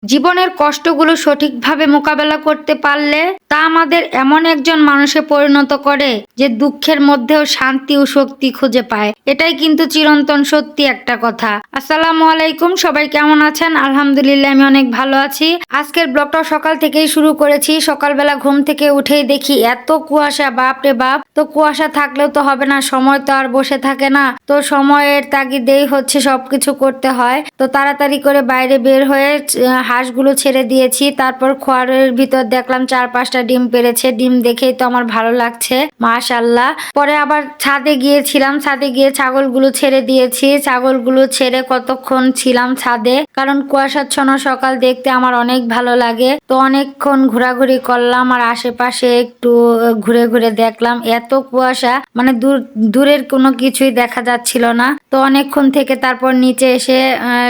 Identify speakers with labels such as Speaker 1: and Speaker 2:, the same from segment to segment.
Speaker 1: জীবনের কষ্টগুলো সঠিকভাবে মোকাবেলা করতে পারলে তা আমাদের এমন একজন মানুষে পরিণত করে যে দুঃখের মধ্যেও শান্তি ও শক্তি খুঁজে পায়। এটাই কিন্তু চিরন্তন সত্যি একটা কথা। আসসালামু আলাইকুম, সবাই কেমন আছেন? আলহামদুলিল্লাহ আমি অনেক ভালো আছি। আজকের ব্লগটা সকাল থেকেই শুরু করেছি। সকালবেলা ঘুম থেকে উঠেই দেখি এত কুয়াশা, বাপ রে বাপ। তো কুয়াশা থাকলেও তো হবে না, সময় তো আর বসে থাকে না। তো সময়ের তাগিদেই হচ্ছে সবকিছু করতে হয়। তো তাড়াতাড়ি করে বাইরে বের হয়ে হাঁসগুলো ছেড়ে দিয়েছি। তারপর খোয়ারের ভিতর দেখলাম 4-5টা ডিম পেড়েছে। ডিম দেখেই তো আমার ভালো লাগছে, মাশাআল্লাহ। পরে আবার ছাদে গিয়েছিলাম, ছাদে গিয়ে ছাগলগুলো ছেড়ে দিয়েছি। ছাগলগুলো ছেড়ে কতক্ষণ ছিলাম ছাদে, কারণ কুয়াশাচ্ছন্ন সকাল দেখতে আমার অনেক ভালো লাগে। তো অনেকক্ষণ ঘোরাঘুরি করলাম আর আশেপাশে একটু ঘুরে ঘুরে দেখলাম। এত কুয়াশা, মানে দূরের কোনো কিছুই দেখা যাচ্ছিল না। তো অনেকক্ষণ থেকে তারপর নিচে এসে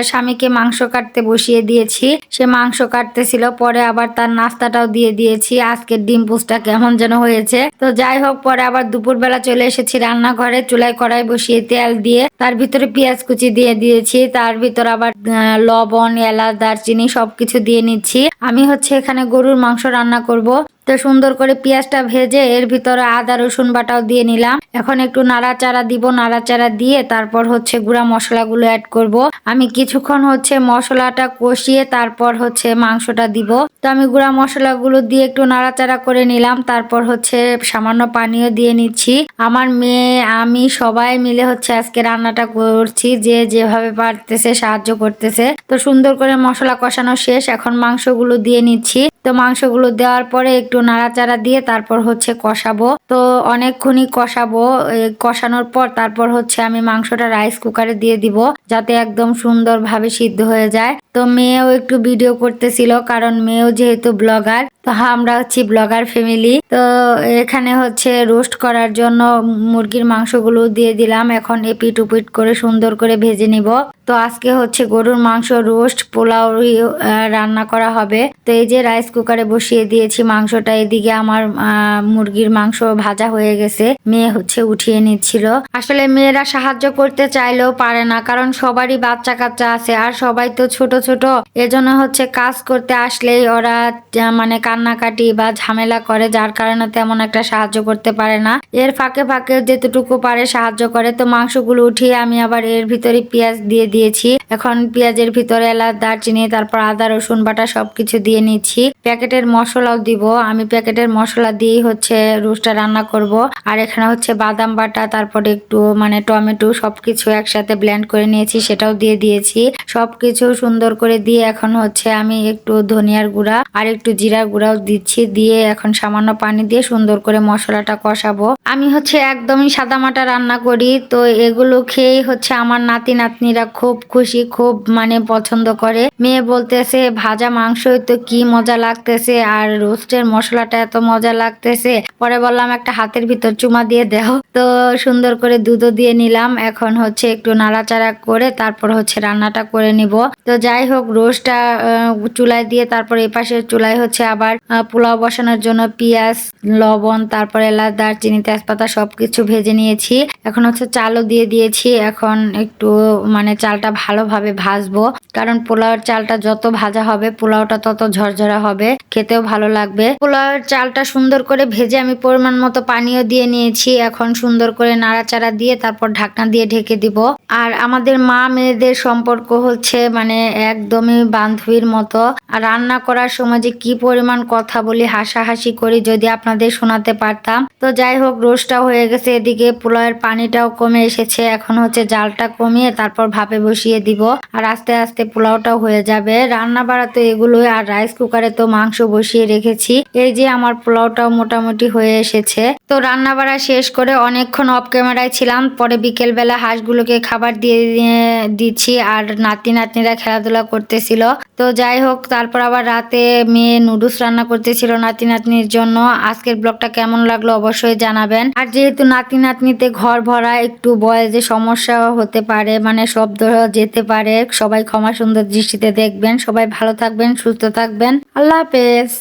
Speaker 1: স্বামীকে মাংস কাটতে বসিয়ে দিয়েছি। সে মাংস কাটতেছিল, পরে আবার তার নাস্তাটাও দিয়ে দিয়েছি। আজকের ডিম পোস্টটা কেমন যেন হয়েছে। তো যাই হোক, পরে আবার দুপুরবেলা চলে এসেছি রান্নাঘরে। চুলায় কড়াই বসিয়ে তেল দিয়ে তার ভিতরে পেঁয়াজ কুচি দিয়ে দিয়েছি। তার ভিতর আবার লবণ, এলাচ, দারচিনি সবকিছু দিয়ে নিচ্ছি। আমি হচ্ছে এখানে গরুর মাংস রান্না করব। তো সুন্দর করে পেঁয়াজটা ভেজে এর ভিতরে আদা রসুন বাটাও দিয়ে নিলাম। এখন একটু নাড়াচাড়া দিব, নাড়াচাড়া দিয়ে তারপর হচ্ছে গুঁড়া মশলাগুলো অ্যাড করব। আমি কিছুক্ষণ হচ্ছে মশলাটা কষিয়ে তারপর হচ্ছে মাংসটা দিব। তো আমি গুঁড়া মশলাগুলো দিয়ে একটু নাড়াচাড়া করে নিলাম। তারপর হচ্ছে সামান্য পানিও দিয়ে নিচ্ছি। আমার মেয়ে, আমি সবাই মিলে হচ্ছে আজকে রান্নাটা করছি, যে যেভাবে পারতেছে সাহায্য করতেছে। তো সুন্দর করে মশলা কষানো শেষ, এখন মাংসগুলো দিয়ে নিচ্ছি। তো মাংসগুলো দেওয়ার পরে একটু নাড়াচাড়া দিয়ে তারপর হচ্ছে কষাবো। তো অনেকক্ষণই কষাবো। কষানোর পর তারপর হচ্ছে আমি মাংসটা রাইস কুকারে দিয়ে দিব, যাতে একদম সুন্দরভাবে সিদ্ধ হয়ে যায়। তো মেয়েও একটু ভিডিও করতেছিল, কারণ মেয়েও যেহেতু ব্লগার। তো আমরা হচ্ছি ব্লগার ফ্যামিলি। তো এখানে হচ্ছে রোস্ট করার জন্য মুরগির মাংসগুলো দিয়ে দিলাম। এখন এপিট উপিট করে সুন্দর করে ভেজে নিব। তো আজকে হচ্ছে গরুর মাংস রোস্ট পোলাও রান্না করা হবে। তো এই যে রাইস কুকারে বসিয়ে দিয়েছি মাংসটা। এদিকে আমার মুরগির মাংস ভাজা হয়ে গেছে, মেয়ে হচ্ছে উঠিয়ে নিচ্ছিল। আসলে মেয়েরা সাহায্য করতে চাইলেও পারে না, কারণ সবারই বাচ্চা কাচ্চা আছে আর সবাই তো ছোট ছোট। এজন্য হচ্ছে কাজ করতে আসলেই ওরা মানে কান্নাকাটি বা ঝামেলা করে, যার কারণে তেমন একটা সাহায্য করতে পারে না। এর ফাঁকে ফাঁকে যেতটুকু পারে সাহায্য করে। তো মাংসগুলো উঠিয়ে আমি আবার এর ভিতরে পেঁয়াজ দিয়ে দিয়েছি। এখন পেঁয়াজের ভিতরে এলাচ, দারচিনি, তারপর আদা রসুন বাটা সবকিছু দিয়ে নিচ্ছি। প্যাকেটের মশলাও দিব। আমি প্যাকেটের মশলা দিয়েই হচ্ছে রোস্টটা রান্না করব। আর এখানে হচ্ছে বাদাম বাটা, তারপরে একটু মানে টমেটো সবকিছু একসাথে ব্লেন্ড করে নিয়েছি, সেটাও দিয়ে দিয়েছি। সবকিছু সুন্দর করে দিয়ে এখন হচ্ছে আমি একটু ধনিয়ার গুঁড়া আর একটু জিরার গুঁড়াও দিচ্ছি। দিয়ে এখন সামান্য পানি দিয়ে সুন্দর করে মশলাটা কষাবো। আমি হচ্ছে একদমই সাদামাটা রান্না করি। তো এগুলো খেয়েই হচ্ছে আমার নাতি নাতনিরা খুব খুশি, খুব মানে পছন্দ করে। মেয়ে বলতেছে ভাজা মাংসই তো কি মজা লাগতেছে, আর রোস্টের মশলাটা এত মজা লাগতেছে। পরে বললাম একটা হাতের ভিতর চুমা দিয়ে দাও। তো সুন্দর করে দুধও দিয়ে নিলাম। এখন হচ্ছে একটু নাড়াচাড়া করে তারপর হচ্ছে রান্নাটা করে নিব। তো যাই হোক, রোস্টটা চুলায় দিয়ে তারপর এপাশে চুলায় হচ্ছে আবার পোলাও বসানোর জন্য পেঁয়াজ, লবণ, তারপর এলাচ, দারচিনি, তেজপাতা সবকিছু ভেজে নিয়েছি। এখন হচ্ছে চালও দিয়ে দিয়েছি। এখন একটু মানে চালটা ভালোভাবে ভাজবো, কারণ পোলাওয়ের চালটা যত ভাজা হবে পোলাওটা তত ঝরঝরা হবে, খেতেও ভালো লাগবে। পোলাওয়ের চালটা সুন্দর করে ভেজে আমি পরিমাণ মতো পানিও দিয়ে নিয়েছি। এখন সুন্দর করে নাড়াচাড়া দিয়ে তারপর ঢাকনা দিয়ে ঢেকে দিব। আর আমাদের মা মেয়েদের সম্পর্ক হচ্ছে মানে একদমই বান্ধবীর মতো। আর রান্না করার সময় যে কি পরিমাণ কথা বলি, হাসাহাসি করি, যদি আপনাদের শোনাতে পারতাম। তো যাই হোক, রোস্টটা হয়ে গেছে। এদিকে পোলাওয়ের পানিটাও কমে এসেছে। এখন হচ্ছে জালটা কমিয়ে তারপর ভাপে বসিয়ে দিব, আর আস্তে আস্তে পোলাওটাও হয়ে যাবে। রান্না বাড়া তো এগুলোই। আর রাইস কুকারে তো মাংস বসিয়ে রেখেছি। এই যে আমার পোলাওটাও মোটামুটি হয়ে এসেছে। তো রান্না বাড়া শেষ করে অনেকক্ষণ অফ ক্যামেরায় ছিলাম। পরে বিকেল বেলা হাঁসগুলোকে খাবার দিয়ে দিচ্ছি, আর নাতি নাতনিরা খেলাধুলা করতেছিল। তো যাই হোক, তারপর আবার রাতে মেয়ে নুডলস রান্না করতেছিল নাতি নাতনির জন্য। আজকের ব্লগটা কেমন লাগলো অবশ্যই জানাবেন। আর যেহেতু নাতি নাতনিতে ঘর ভরা, একটু বয়সে সমস্যা হতে পারে, মানে শব্দ যেতে পারে, সবাই ক্ষমা সুন্দর দৃষ্টিতে দেখবেন। সবাই ভালো থাকবেন, সুস্থ থাকবেন। আল্লাহ হাফেজ।